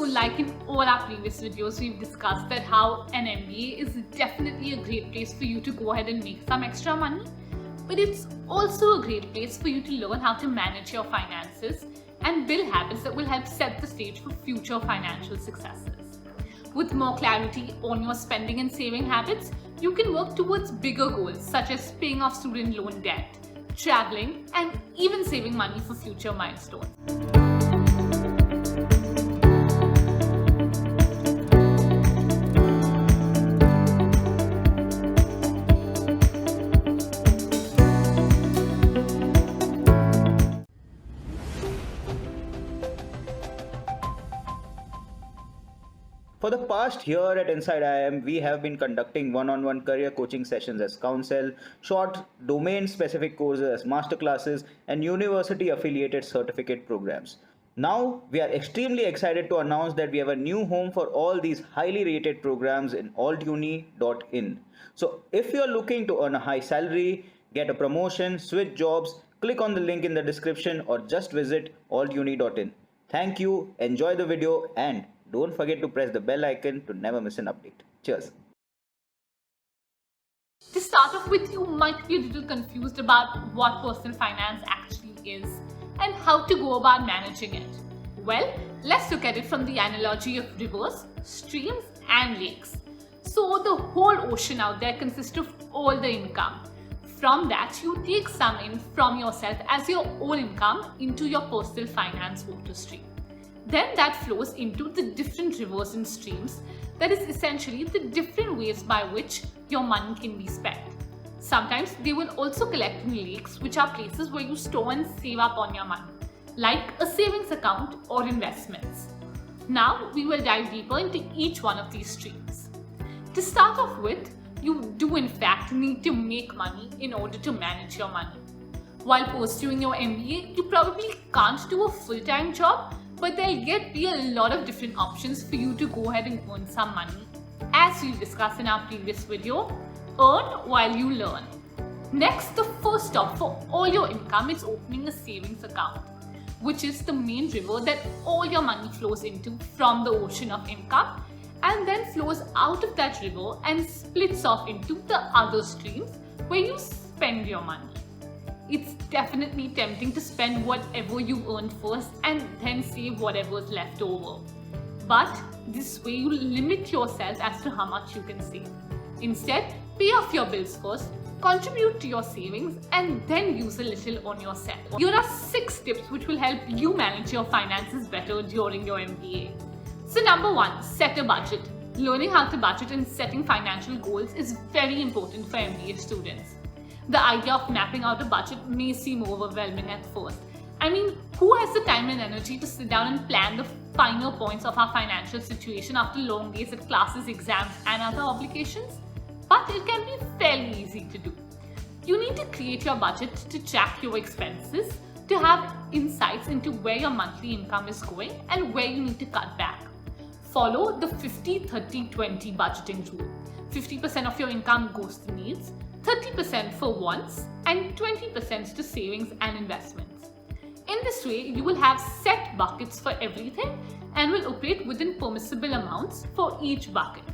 like in all our previous videos, we've discussed that how an MBA is definitely a great place for you to go ahead and make some extra money, but it's also a great place for you to learn how to manage your finances and build habits that will help set the stage for future financial successes. With more clarity on your spending and saving habits, you can work towards bigger goals such as paying off student loan debt, traveling, and even saving money for future milestones. For the past year at Inside IIM, we have been conducting one-on-one career coaching sessions as counsel, short domain-specific courses as masterclasses, and university-affiliated certificate programs. Now, we are extremely excited to announce that we have a new home for all these highly rated programs in altuni.in. So, if you are looking to earn a high salary, get a promotion, switch jobs, click on the link in the description or just visit altuni.in. Thank you, enjoy the video, and don't forget to press the bell icon to never miss an update. Cheers. To start off with, you might be a little confused about what personal finance actually is and how to go about managing it. Well, let's look at it from the analogy of rivers, streams, and lakes. So the whole ocean out there consists of all the income. From that, you take some in from yourself as your own income into your personal finance water stream. Then that flows into the different rivers and streams. That is essentially the different ways by which your money can be spent. Sometimes they will also collect in lakes, which are places where you store and save up on your money, like a savings account or investments. Now we will dive deeper into each one of these streams. To start off with, you do in fact need to make money in order to manage your money. While pursuing your MBA, you probably can't do a full-time job, but there'll be a lot of different options for you to go ahead and earn some money. As we discussed in our previous video, earn while you learn. Next, the first stop for all your income is opening a savings account, which is the main river that all your money flows into from the ocean of income, and then flows out of that river and splits off into the other streams where you spend your money. It's definitely tempting to spend whatever you earned first and then save whatever's left over. But this way you limit yourself as to how much you can save. Instead, pay off your bills first, contribute to your savings, and then use a little on yourself. Here are 6 tips which will help you manage your finances better during your MBA. So number 1, set a budget. Learning how to budget and setting financial goals is very important for MBA students. The idea of mapping out a budget may seem overwhelming at first. I mean, who has the time and energy to sit down and plan the finer points of our financial situation after long days at classes, exams, and other obligations? But it can be fairly easy to do. You need to create your budget to track your expenses, to have insights into where your monthly income is going and where you need to cut back. Follow the 50-30-20 budgeting rule. 50% of your income goes to needs, 30% for wants, and 20% to savings and investments. In this way, you will have set buckets for everything and will operate within permissible amounts for each bucket.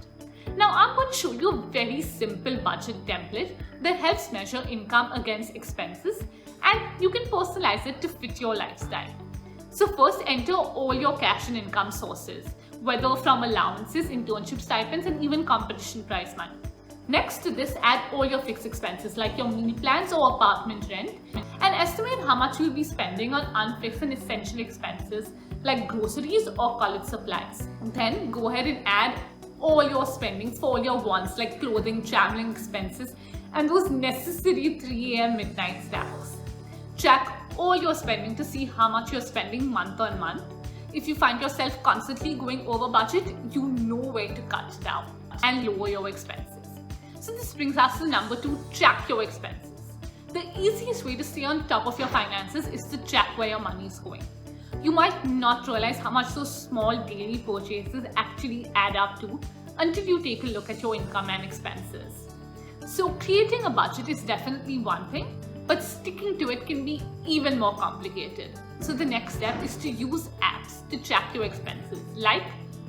Now, I'm going to show you a very simple budget template that helps measure income against expenses, and you can personalize it to fit your lifestyle. So first, enter all your cash and income sources, whether from allowances, internship stipends, and even competition prize money. Next to this, add all your fixed expenses like your mini plans or apartment rent, and estimate how much you'll be spending on unfixed and essential expenses like groceries or college supplies. Then go ahead and add all your spendings for all your wants like clothing, traveling expenses, and those necessary 3 a.m. midnight snacks. Track all your spending to see how much you're spending month on month. If you find yourself constantly going over budget, you know where to cut down and lower your expenses. So this brings us to number 2, track your expenses. The easiest way to stay on top of your finances is to track where your money is going. You might not realize how much those small daily purchases actually add up to until you take a look at your income and expenses. So creating a budget is definitely one thing, but sticking to it can be even more complicated. So the next step is to use apps to track your expenses like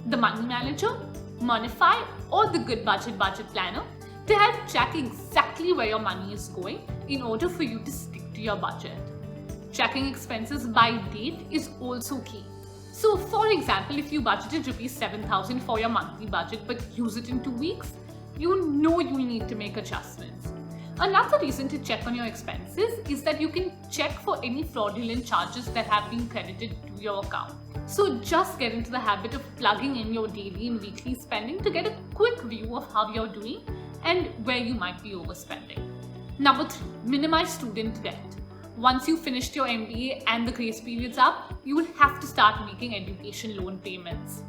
the Money Manager, Monify, or the Good Budget Planner to help track exactly where your money is going in order for you to stick to your budget. Tracking expenses by date is also key. So for example, if you budgeted rupees 7,000 for your monthly budget but use it in 2 weeks, you know you need to make adjustments. Another reason to check on your expenses is that you can check for any fraudulent charges that have been credited to your account. So just get into the habit of plugging in your daily and weekly spending to get a quick view of how you're doing and where you might be overspending. Number 3, minimize student debt. Once you've finished your MBA and the grace period's up, you will have to start making education loan payments.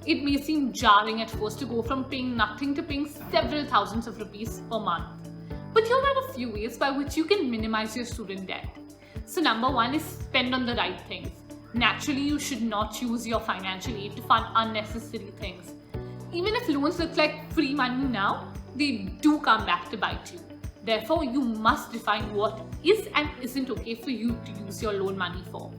It may seem jarring at first to go from paying nothing to paying several thousands of rupees per month. But here are a few ways by which you can minimize your student debt. So number 1 is spend on the right things. Naturally, you should not use your financial aid to fund unnecessary things. Even if loans look like free money now, they do come back to bite you. Therefore, you must define what is and isn't okay for you to use your loan money for.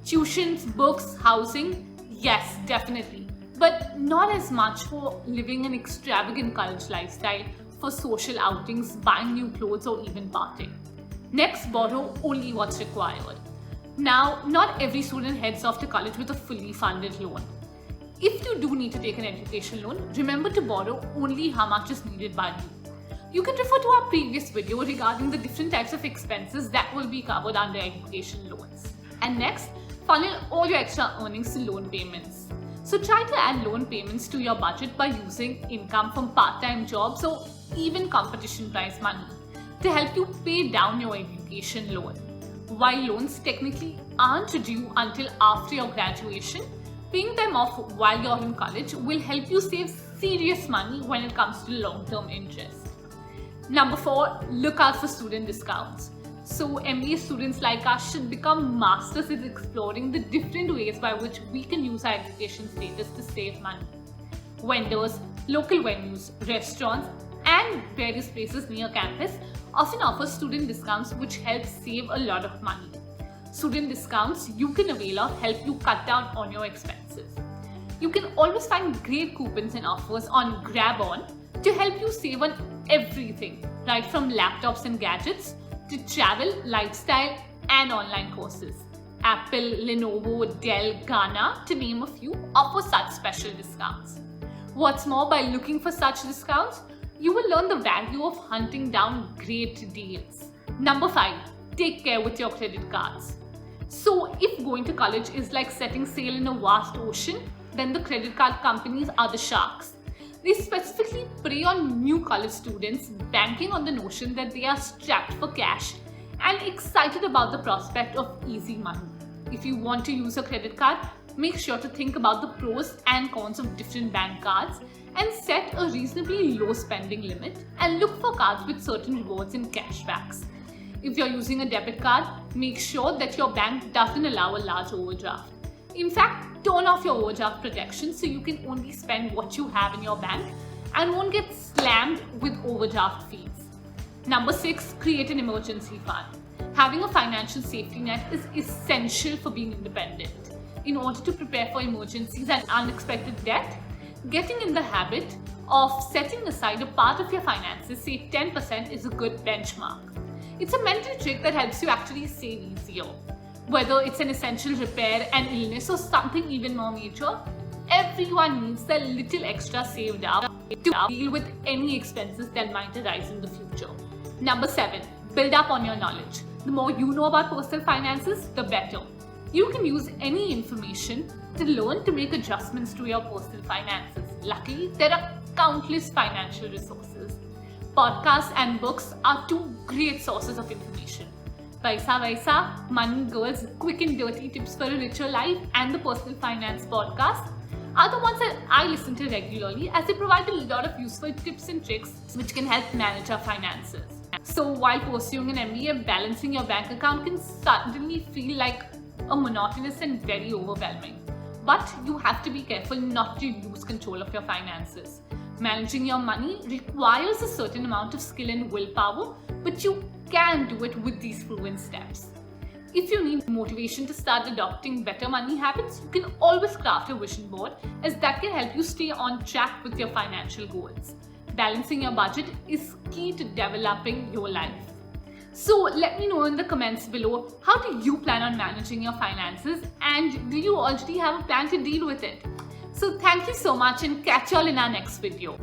Tuitions, books, housing, yes, definitely. But not as much for living an extravagant college lifestyle, for social outings, buying new clothes, or even partying. Next, borrow only what's required. Now, not every student heads off to college with a fully funded loan. If you do need to take an education loan, remember to borrow only how much is needed by you. You can refer to our previous video regarding the different types of expenses that will be covered under education loans. And next, funnel all your extra earnings to loan payments. So try to add loan payments to your budget by using income from part-time jobs or even competition prize money to help you pay down your education loan. While loans technically aren't due until after your graduation, paying them off while you're in college will help you save serious money when it comes to long-term interest. Number 4, look out for student discounts. So MBA students like us should become masters at exploring the different ways by which we can use our education status to save money. Vendors, local venues, restaurants, and various places near campus often offer student discounts which help save a lot of money. Student discounts you can avail of help you cut down on your expenses. You can always find great coupons and offers on GrabOn to help you save on everything, right from laptops and gadgets to travel, lifestyle, and online courses. Apple, Lenovo, Dell, Ghana, to name a few, offer such special discounts. What's more, by looking for such discounts, you will learn the value of hunting down great deals. Number 5, take care with your credit cards. So if going to college is like setting sail in a vast ocean, then the credit card companies are the sharks. They specifically prey on new college students, banking on the notion that they are strapped for cash and excited about the prospect of easy money. If you want to use a credit card, make sure to think about the pros and cons of different bank cards and set a reasonably low spending limit and look for cards with certain rewards and cashbacks. If you're using a debit card, make sure that your bank doesn't allow a large overdraft. In fact, turn off your overdraft protection so you can only spend what you have in your bank and won't get slammed with overdraft fees. Number 6, create an emergency fund. Having a financial safety net is essential for being independent. In order to prepare for emergencies and unexpected debt, getting in the habit of setting aside a part of your finances, say 10%, is a good benchmark. It's a mental trick that helps you actually save easier. Whether it's an essential repair, an illness, or something even more major, everyone needs a little extra saved up to deal with any expenses that might arise in the future. Number 7, build up on your knowledge. The more you know about personal finances, the better. You can use any information to learn to make adjustments to your personal finances. Luckily, there are countless financial resources. Podcasts and books are 2 great sources of information. Paisa Vaisa, Money Girls, Quick and Dirty Tips for a Richer Life, and the Personal Finance Podcast are the ones that I listen to regularly, as they provide a lot of useful tips and tricks which can help manage our finances. So while pursuing an MBA, balancing your bank account can suddenly feel like a monotonous and very overwhelming. But you have to be careful not to lose control of your finances. Managing your money requires a certain amount of skill and willpower, but you can do it with these proven steps. if you need motivation to start adopting better money habits, you can always craft a vision board, as that can help you stay on track with your financial goals. Balancing your budget is key to developing your life. So let me know in the comments below, how do you plan on managing your finances, and do you already have a plan to deal with it? So thank you so much, and catch y'all in our next video.